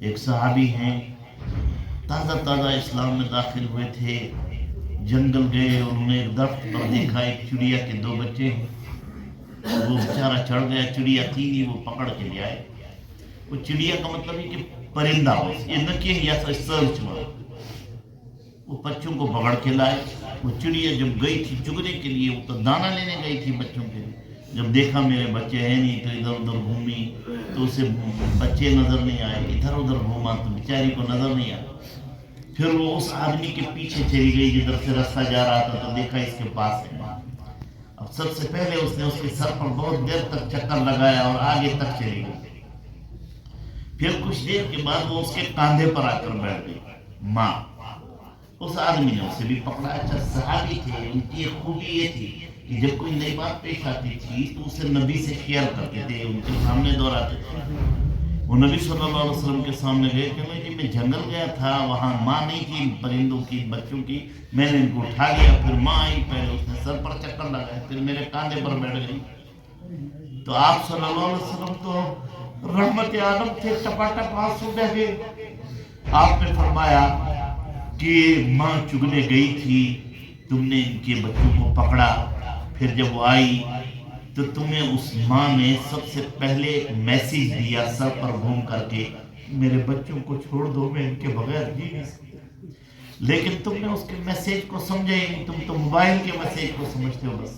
ایک صحابی ہیں، تازہ تازہ اسلام میں داخل ہوئے تھے، جنگل گئے اور انہوں نے ایک درخت پر دیکھا ایک چڑیا کے 2 بچے ہیں۔ وہ بیچارہ چڑھ گیا، چڑیا تھی نہیں، وہ پکڑ کے لے آئے۔ وہ چڑیا کا مطلب ہے کہ پرندہ ہو، یہ نہ کہ یا سرچ ہوا، وہ بچوں کو پکڑ کے لائے۔ وہ چڑیا جب گئی تھی چگنے کے لیے، وہ تو دانا لینے گئی تھی بچوں کے لیے، جب دیکھا میرے بچے ہیں نہیں تو ادھر ادھر گھومی، تو اسے بچے نظر نہیں آئے، ادھر ادھر گھوما تو بیچاری کو نظر نہیں آیا۔ پھر وہ اس آدمی کے پیچھے چلی گئی جدھر سے راستہ جا رہا تھا، تو دیکھا اس کے پاس ہے ماں۔ اب سب سے پہلے اس نے اس کے سر پر بہت دیر تک چکر لگایا اور آگے تک چلی گئی۔ پھر کچھ دیر کے بعد وہ اس کے کاندھے پر آ کر بیٹھ گئی ماں۔ اس آدمی نے اسے بھی پکڑا۔ اچھا صحابی تھے، ان کی ایک خوبی یہ تھی کہ جب کوئی نئی بات پیش آتی تھی تو اسے نبی سے شیئر کرتے تھے، ان کے سامنے دہراتے تھے۔ وہ نبی صلی اللہ علیہ وسلم کے سامنے گئے کہ میں جنگل گیا تھا، وہاں ماں نہیں تھی پرندوں کی، بچوں کی، میں نے ان کو اٹھا لیا، پھر ماں آئی، پہلے اس نے سر پر چکر لگایا، پھر میرے کاندھے پر بیٹھ گئی۔ تو آپ صلی اللہ علیہ وسلم تو رحمت عالم تھے، ٹپاٹپ آنسو بہہ گئے۔ آپ نے فرمایا کہ ماں چگنے گئی تھی، تم نے ان کے بچوں کو پکڑا، پھر جب وہ آئی تو تمہیں اس ماں نے سب سے پہلے ایک میسیج دیا سر پر گھوم کر کے، میرے بچوں کو چھوڑ دو، میں ان کے بغیر جی نہیں سکتی۔ لیکن تم نے اس کے میسیج کو سمجھا ہی نہیں، تم تو موبائل کے میسیج کو سمجھتے ہو بس۔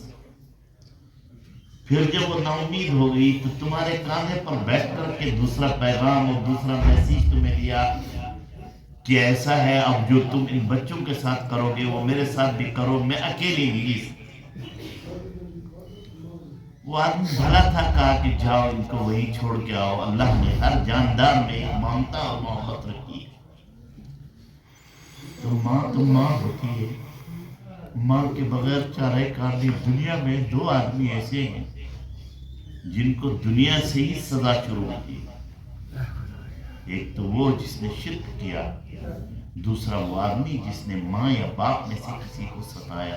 پھر جب وہ نا امید ہو گئی تو تمہارے کاندھے پر بیٹھ کر کے دوسرا پیغام اور دوسرا میسیج تمہیں دیا کہ ایسا ہے اب جو تم ان بچوں کے ساتھ کرو گے وہ میرے ساتھ بھی کرو، میں اکیلی نہیں جی سکتی۔ وہ آدمی بھلا تھا، کہا کہ جاؤ ان کو وہی چھوڑ کے آؤ، اللہ نے ہر جاندار میں ایک ممتا اور محبت رکھی ہے۔ تو ماں ہوتی ہے، ماں کے بغیر چارہ کار نہیں۔ دنیا میں 2 آدمی ایسے ہیں جن کو دنیا سے ہی سزا شروع ہوتی ہے، ایک تو وہ جس نے شرک کیا، دوسرا وہ آدمی جس نے ماں یا باپ میں سے کسی کو ستایا۔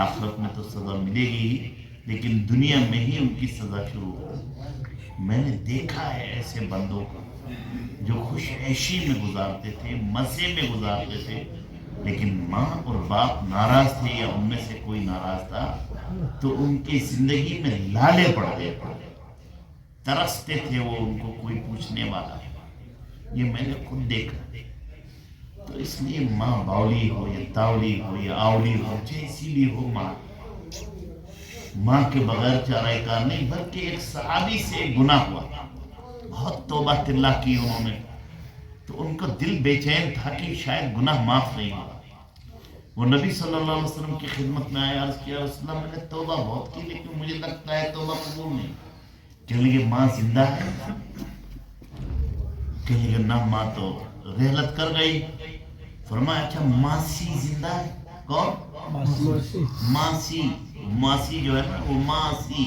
آخرت میں تو سزا ملے گی ہی، لیکن دنیا میں ہی ان کی سزا شروع ہو۔ میں نے دیکھا ہے ایسے بندوں کو جو خوش عیشی میں گزارتے تھے، مزے میں گزارتے تھے، لیکن ماں اور باپ ناراض تھے یا ان میں سے کوئی ناراض تھا تو ان کی زندگی میں لالے پڑ گئے، ترستے تھے وہ ان کو کوئی پوچھنے والا۔ یہ میں نے خود دیکھا۔ تو اس لیے ماں باولی ہو یا تاولی ہو یا آولی ہو، جیسی بھی ہو، ماں کے بغیر چارہ کار نہیں۔ بلکہ ایک صحابی سے گناہ ہوا، بہت توبہ اللہ کی انہوں نے، تو ان کا دل بے چین تھا کہ شاید گناہ معاف نہیں ہوا۔ وہ نبی صلی اللہ علیہ وسلم کی خدمت میں آیا، عرض کیا رسول اللہ میں نے توبہ بہت کی لیکن مجھے لگتا ہے توبہ قبول نہیں۔ کہنے لگے ماں زندہ ہے؟ کہنے لگے نہ، ماں تو رحلت کر گئی۔ فرمایا اچھا ماسی زندہ ہے؟ کون؟ ماسی۔ ماسی جو ہے نا وہ ماسی،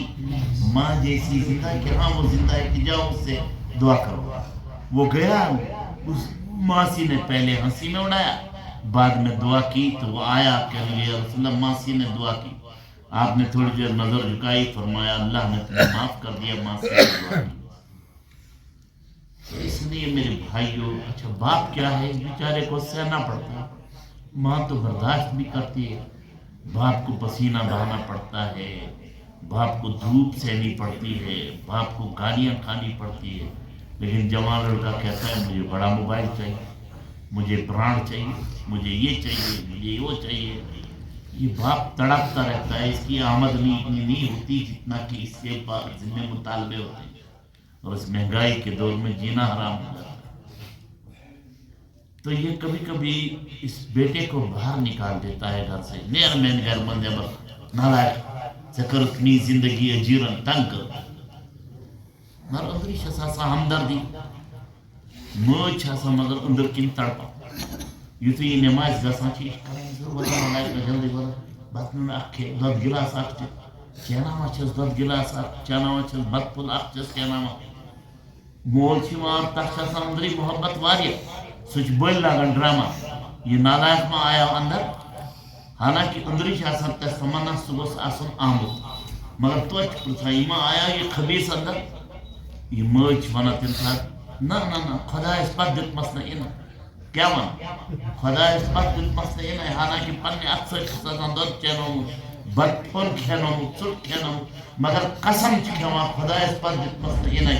ماں جیسی زندہ ہے کہ ہاں وہ زندہ ہے، کہ جاؤ اس سے دعا کرو۔ وہ گیا، اس ماسی نے پہلے ہنسی میں اڑایا، بعد میں دعا کی تو وہ آیا کہنے لگے رسول اللہ ماسی نے دعا کی۔ آپ نے تھوڑی دیر نظر جھکائی، فرمایا اللہ نے تمہیں معاف کر دیا، ماسی نے دعا کی۔ اس لیے میرے بھائیوں، اچھا باپ کیا ہے، اس بیچارے کو سہنا پڑتا ہے، ماں تو برداشت بھی کرتی ہے، باپ کو پسینہ بہانا پڑتا ہے، باپ کو دھوپ سہنی پڑتی ہے، باپ کو گالیاں کھانی پڑتی ہے، لیکن جوان لڑکا کہتا ہے مجھے بڑا موبائل چاہیے، مجھے برانڈ چاہیے، مجھے یہ چاہیے، مجھے وہ چاہیے۔ یہ باپ تڑپتا رہتا ہے، اس کی آمدنی اتنی نہیں ہوتی جتنا کہ اس کے ذمہ مطالبے ہوتے ہیں، اور اس مہنگائی کے دور میں جینا حرام ہو جاتا ہے۔ تو یہ کبھی کبھی اس بیٹے کو باہر نکال دیتا ہے گھر سے، نیر مین گھر بن جبر نالائق سکر اپنی زندگی اجیرن تنگ کر مگر اندری شاسا ہمدردی موج چھاسا مگر اندر کن تڑپا یتھے یہ نماز گژھان چھ جلدی بتن اکھ دۄد گلاس اکھ چیناوا چھس دۄد گلاس اکھ چیناوا چھس بت پھول اکھ چھس چیناوا مول چھ یوان تتھ چھ آسان اندری محبت واریاہ سہ چھ بٔلۍ لاگان ڈرامہ یہ نالائق ما آیا اندر حالانکہ اندری چھ آسان تس تمنا سہ گوٚژھ آسُن آمُت مگر توتہِ چھ پرژھان یہ ما آیا یہ خبیث اندر یہ مٲج چھ ونان تمہِ ساتہٕ خدا ispat etmesine inan. Keman. Khada ispat etmesine inan. Halaki panne aksa kısadan dört kenom, batfon kenom, surt kenom. Magar kasam çıkama khada ispat etmesine inan.